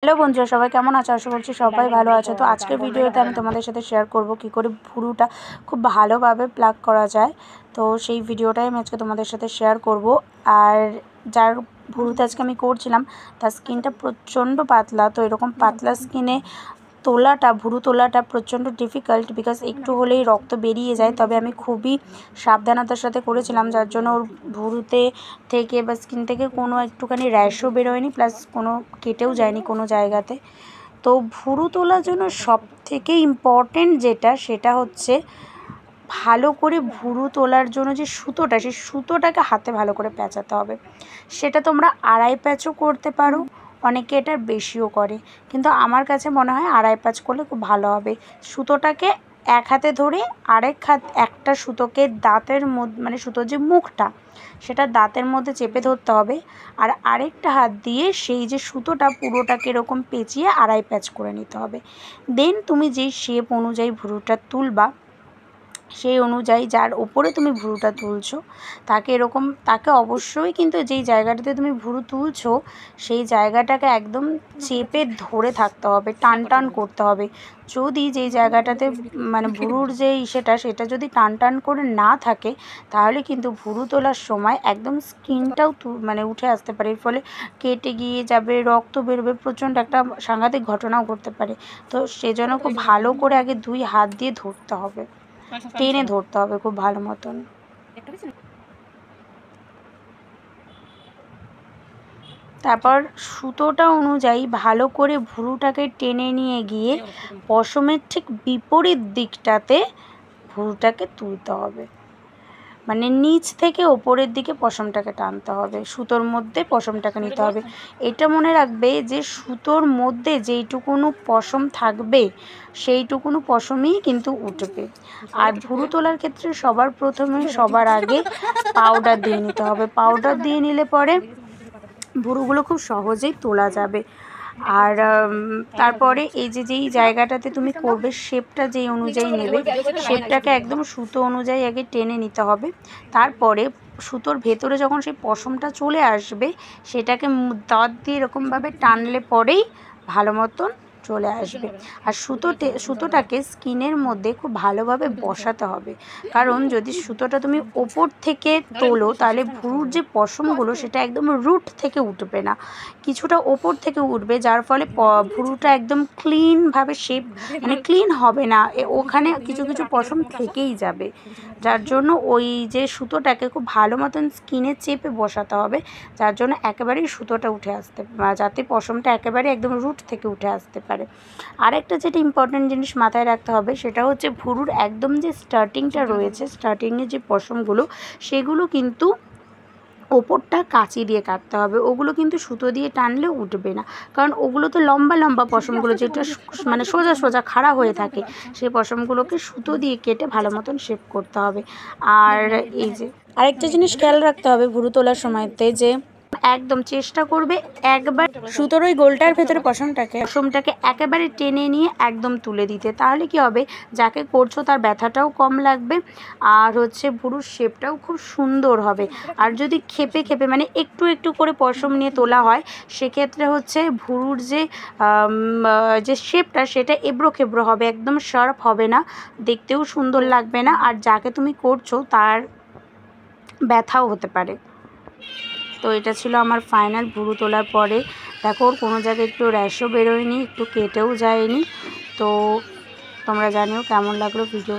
Hello বন্ধুরা, সবাই কেমন আছো? আশা করছি সবাই ভালো আছো। তো আজকের ভিডিওতে আমি তোমাদের সাথে শেয়ার করব কী করে ভুরুটা খুব ভালোভাবে প্লাগ করা যায়। তো সেই ভিডিওটাই আমি আজকে তোমাদের সাথে শেয়ার করব। আর যার ভুরুতে আজকে আমি করছিলাম তার স্কিনটা প্রচণ্ড পাতলা। তো এরকম পাতলা স্কিনে ভুরু তোলাটা প্রচণ্ড ডিফিকাল্ট, বিকজ একটু হলেই রক্ত বেরিয়ে যায়। তবে আমি খুবই সাবধানতার সাথে করেছিলাম, যার জন্য ওর ভুরুতে থেকে বা স্কিন থেকে কোনো একটুখানি র্যাশও বেরোয়নি, প্লাস কোনো কেটেও যায়নি কোনো জায়গাতে। তো ভুরু তোলার জন্য সবথেকে ইম্পর্টেন্ট সেটা হচ্ছে ভালো করে ভুরু তোলার জন্য যে সুতোটা, সেই সুতোটাকে হাতে ভালো করে প্যাঁচাতে হবে। সেটা তোমরা আড়াই প্যাঁচও করতে পারো, অনেকে এটার বেশিও করে, কিন্তু আমার কাছে মনে হয় আড়াই প্যাঁচ করলে খুব ভালো হবে। সুতোটাকে এক হাতে ধরে একটা সুতোকে দাঁতের মধ্যে, মানে সুতোর যে মুখটা সেটা দাঁতের মধ্যে চেপে ধরতে হবে, আর আরেকটা হাত দিয়ে সেই যে সুতোটা পুরোটাকে এরকম পেঁচিয়ে আড়াই প্যাঁচ করে নিতে হবে। দেন তুমি যেই শেপ অনুযায়ী ভুরুটা তুলবা, সেই অনুযায়ী যার ওপরে তুমি ভুরুটা তুলছো তাকে অবশ্যই কিন্তু যেই জায়গাটাতে তুমি ভুরু তুলছো সেই জায়গাটাকে একদম চেপে ধরে থাকতে হবে, টান টান করতে হবে। যদি যেই জায়গাটাতে মানে ভুরুর যে সেটা যদি টান টান করে না থাকে, তাহলে কিন্তু ভুরু তোলার সময় একদম স্কিনটাও মানে উঠে আসতে পারে। এর ফলে কেটে গিয়ে যাবে, রক্ত বেরোবে, প্রচণ্ড একটা সাংঘাতিক ঘটনাও করতে পারে। তো সেজন্য খুব ভালো করে আগে দুই হাত দিয়ে ধরতে হবে, টেনে ধরতে হবে খুব ভালো মতন। তারপর সুতোটা অনুযায়ী ভালো করে ভুরুটাকে টেনে নিয়ে গিয়ে পশমের ঠিক বিপরীত দিকটাতে ভুরুটাকে তুলতে হবে, মানে নিচ থেকে ওপরের দিকে পশমটাকে টানতে হবে, সুতোর মধ্যে পশমটাকে নিতে হবে। এটা মনে রাখবে যে সুতোর মধ্যে যেইটুকুনো পশম থাকবে সেইটুকুনো পশমই কিন্তু উঠবে। আর ভুরু তোলার ক্ষেত্রে সবার আগে পাউডার দিয়ে নিতে হবে। পাউডার দিয়ে নিলে পরে ভুরুগুলো খুব সহজেই তোলা যাবে। আর তারপরে এই যেই জায়গাটাতে তুমি করবে, শেপটা যেই অনুযায়ী নেবে, শেপটাকে একদম সুতো অনুযায়ী আগে টেনে নিতে হবে। তারপরে সুতোর ভেতরে যখন সেই পশমটা চলে আসবে, সেটাকে দাঁত দিয়ে এরকমভাবে টানলে পরেই ভালো মতন চলে আসবে। আর সুতোটাকে স্কিনের মধ্যে খুব ভালোভাবে বসাতে হবে, কারণ যদি সুতোটা তুমি ওপর থেকে তোলো তাহলে ভুরুর যে পশমগুলো সেটা একদম রুট থেকে উঠবে না, কিছুটা ওপর থেকে উঠবে, যার ফলে ভুরুটা একদম ক্লিনভাবে মানে ক্লিন হবে না, ওখানে কিছু কিছু পশম থেকেই যাবে। যার জন্য ওই যে সুতোটাকে খুব ভালো মতন স্কিনে চেপে বসাতে হবে, যার জন্য একেবারেই সুতোটা উঠে আসতে, যাতে পশমটা একেবারে একদম রুট থেকে উঠে আসতে পারে। আরেকটা যেটা ইম্পর্টেন্ট জিনিস মাথায় রাখতে হবে, সেটা হচ্ছে ভুরুর একদম যে স্টার্টিংটা রয়েছে, স্টার্টিংয়ে যে পশমগুলো, সেগুলো কিন্তু ওপরটা কাঁচি দিয়ে কাটতে হবে। ওগুলো কিন্তু সুতো দিয়ে টানলে উঠবে না, কারণ ওগুলো তো লম্বা লম্বা পশমগুলো, যেটা মানে সোজা সোজা খাড়া হয়ে থাকে, সেই পশমগুলোকে সুতো দিয়ে কেটে ভালো মতন শেপ করতে হবে। আর এই যে আরেকটা জিনিস খেয়াল রাখতে হবে ভুরু তোলার সময়তে, যে একদম চেষ্টা করবে একবার সুতোর ওই গোলটার ভেতরে পশমটাকে একেবারে টেনে নিয়ে একদম তুলে দিতে। তাহলে কি হবে, যাকে করছো তার ব্যথাটাও কম লাগবে, আর হচ্ছে ভুরুর শেপটাও খুব সুন্দর হবে। আর যদি খেপে মানে একটু একটু করে পশম নিয়ে তোলা হয়, সেক্ষেত্রে হচ্ছে ভুরুর যে শেপটা সেটা এবড়ো খেবড়ো হবে, একদম শার্প হবে না, দেখতেও সুন্দর লাগবে না, আর যাকে তুমি করছো তার ব্যথাও হতে পারে। তো এটা ছিল আমার ফাইনাল ভুরু তোলার পরে। দেখো ওর কোনো জায়গায় একটু র্যাশও বেরোয়নি, একটু কেটেও যায়নি। তো তোমরা জানিও কেমন লাগলো ভিডিও।